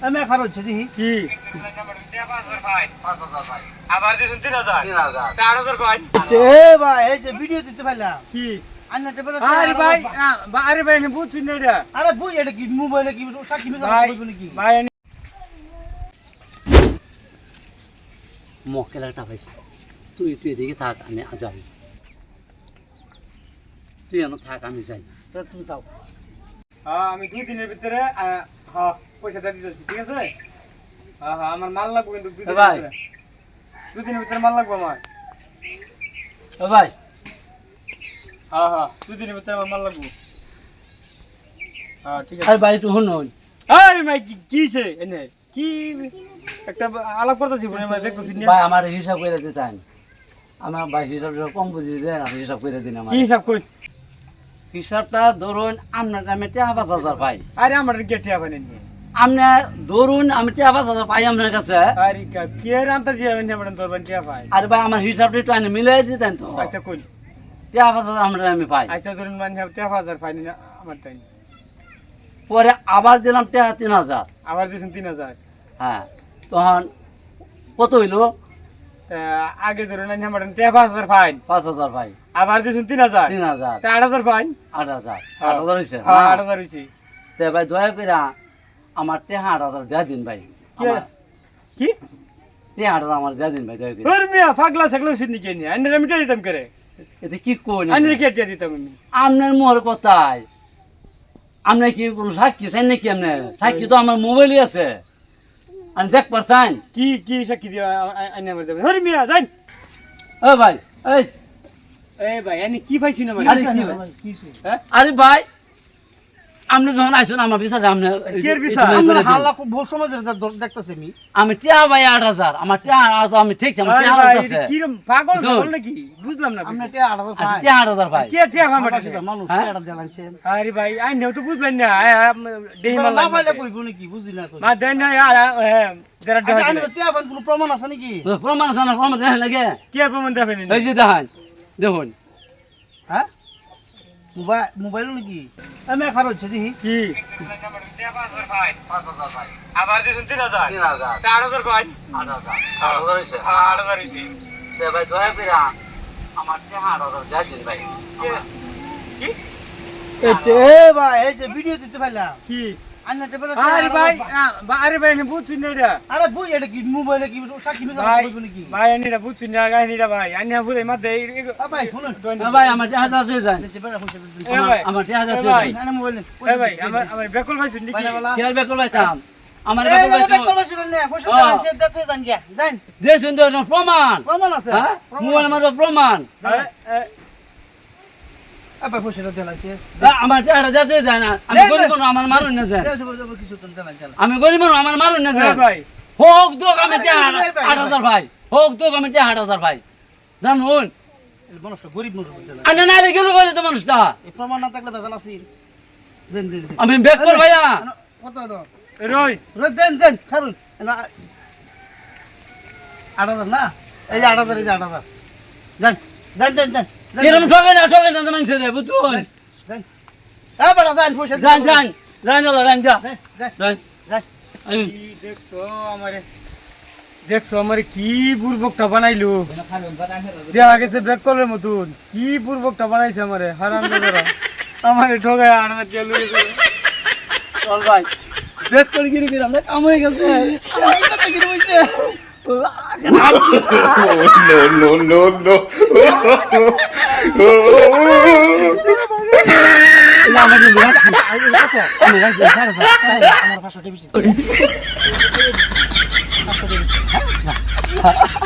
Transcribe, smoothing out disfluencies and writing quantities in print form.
আমি খারাপ হচ্ছে দেখি কি আবার দিছেন 3000 4000 ভাই এ ভাই এই যে ভিডিও দিতে পারলাম কি আন্না টেবিলে আরে ভাই আরে ভাই আমি বুঝছি না এটা আরে বুঝ এটা কি মোবাইলে কি সাক্ষী মিছা ভাই বলবো নাকি ভাই মক্কেলাটা পাইছি তুই এদিকে থাক আমি যাই তুই আমার থাক আমি যাই তা তুমি যাও হ্যাঁ আমি 2 দিনের ভিতরে হ্যাঁ পয়সাটা দিতেছি ঠিক আছে হ্যাঁ হ্যাঁ আমার মাল লাগবে কিন্তু 2 দিনের ভাই। ভিতরে 2 দিনের ভিতরে মাল লাগবে আমার ও ভাই হ্যাঁ হ্যাঁ 2 দিনের ভিতরে আমার মাল লাগবে হ্যাঁ ঠিক আছে আরে ভাই একটু শুনুন আরে ভাই কিছে এনে কি একটা আলাপ করতেছি বলে ভাই দেখতেছি না ভাই আমার হিসাব করে দিতে চান আমার ভাই হিসাব কম বুঝিয়ে দেন আপনি হিসাব করে দিন আমার কি হিসাব কই হিসাবটা ধরুন আপনার আমি 5,000 পাই আরে আমার কি টিয়া বানেন নি আপনি ধরুন আমি 5,000 পাই আপনার কাছে আরে কি এর আনতে যাবেন না বলেন তোর বান টিয়া ভাই আরে ভাই আমার হিসাবটা একটু আনি মিলাই দিতেন তো আচ্ছা কই 5,000 আমরা আমি পাই আচ্ছা ধরুন মানে 1000 পাইনি না আমার তাই পরে আবার দিলাম 3,000 আবার দিছেন 3000 হ্যাঁ তখন কত হইলো আগে ধরুন আমি আমার 5000 ফাইন 5,000 পাই আবার দিছেন 3000 3,000 তা 8000 ফাইন 8,000 8,000 হয়েছে হ্যাঁ 8000 হইছে তে ভাই দয়া করে আমার 8,000 দেয়া দিন ভাই কি কি 8,000 আমার দেয়া দিন ভাই দয়া করে ওর মিয়া পাগলা ছাগলা সিনি কে নি আন্নে আমি কে দিতাম করে এতে কি কোন আন্নে কে কে দিতাম আমি আপনার মোহর কথায় আপনি কি কোন সাক্ষী চাই নাকি আপনি সাক্ষী তো আমার মোবাইলই আছে আমি দেখ পারছেন কি কি সাক্ষী দিয়া আন্নে আমার দেবেন ওর মিয়া যান ও ভাই এই এই ভাই আন্নে কি পাইছি না আরে কি ভাই? হ্যাঁ আরে ভাই আপনি যখন আইসুন আমার বিচারে আপনি কের বিচার? একটু বের করে দিন। হাল্লা খুব বহু সময় ধরে দেখতেছি আমি আমি টিয়া ভাই 8,000 আমার টিয়া 8,000 আমি ঠিক আমার আরে টিয়া ভাই 8,000 আছে কি পাগল দুন। পাগল নাকি বুঝলাম না আমরা কিছু। টিয়া 8,000 পাই টিয়া 8,000 ভাই কে টিয়া সাদা ফামাটা সিধা মানুষ হ্যাঁ? টিয়াটা দেলানছে আরে ভাই আইনেও তো বুঝলেন না দেহি মাল না পাইলে কইবো নাকি বুঝলি না তো মা দেন না যারা আচ্ছা আমি তো টিয়া পান কোনো প্রমাণ আছে নাকি প্রমাণ আছে না প্রমাণ দেখেন লাগে কে প্রমাণ দেবেন এই যে দেখেন দেখুন হ্যাঁ মোবাইল নাকি আমি খারাপ হচ্ছে দেখি কি আবার দিছেন 3000 তা 8000 কয় 8,000 হয়েছে 8000 হইছে তে ভাই দয়া করে আমার টিয়া 8,000 দেয়া দিন ভাই কি এ ভাই এই যে ভিডিও দিতে পারলাম কি আন্না টেবিলে আরে ভাই আরে ভাই আমি বুঝছি না এটা আরে বুঝ এটা কি মোবাইলে কি সাক্ষী মিছা ভাই বলবো নাকি ভাই আনিরা বুঝছি না গাইনিরা ভাই আনিয়া ভুলে মাঝে ভাই শুনুন ভাই আমার টিয়া 1,000 দিয়ে যান চেপেরা পয়সা দিন এ ভাই আমার টিয়া 1,000 এ দিয়ে ভাই। যান না মোবাইল নেই এ ভাই আমার বেকল ভাই শুনি কি কি আর বেকল ভাই থাম আমার এই বেকল ভাই বেকল পয়সা নেই পয়সা দেলানছে দেখতে জান গিয়া জান দিয়ে শুনতে প্রমাণ প্রমাণ আছে হ্যাঁ মোবাইলের মধ্যে প্রমাণ ভাই পয়সা দেলানছে আমার টিয়াটা দিয়ে যায় না আমি গরিব মানুষ আমার মারুন না যায় কিছু তো দেলানছে আমি গরিব মানুষ আমার মারুন না যায় ভাই হোক দোক আমি টিয়া 8,000 ভাই হোক দোক আমি টিয়া 8,000 ভাই জানুন মানুষটা গরিব মানুষ দেলান আনে না গেল বলে তো মানুষটা এই প্রমাণ না থাকলে বেজাল আছে দেন দেন দেন আমি বেকল ভাইয়া কত দাও রই দেন দেন ছাড়ুন না 8,000 না এই যে 8,000 এই যে 8,000 দেন দেন দেন দেন এরকম ঠকে না মানুষের রে বুঝুন দেন এ বড় দেন পয়সা যান যান যান যান যা দেন দেন যান দেন কি দেখছো আমারে কি বুর্বকটা বানাইলো দেখা গেছে বেকলের মতন কি বুর্বকটা বানাইছে আমারে হারাম দাদারা আমারে ঠগায় 8000 টাকা লয়ে গেছে চল ভাই বেক করে গিরে গিরে আমরা কাম হয়ে গেছে no, no, no, no. আমার 500 টাকা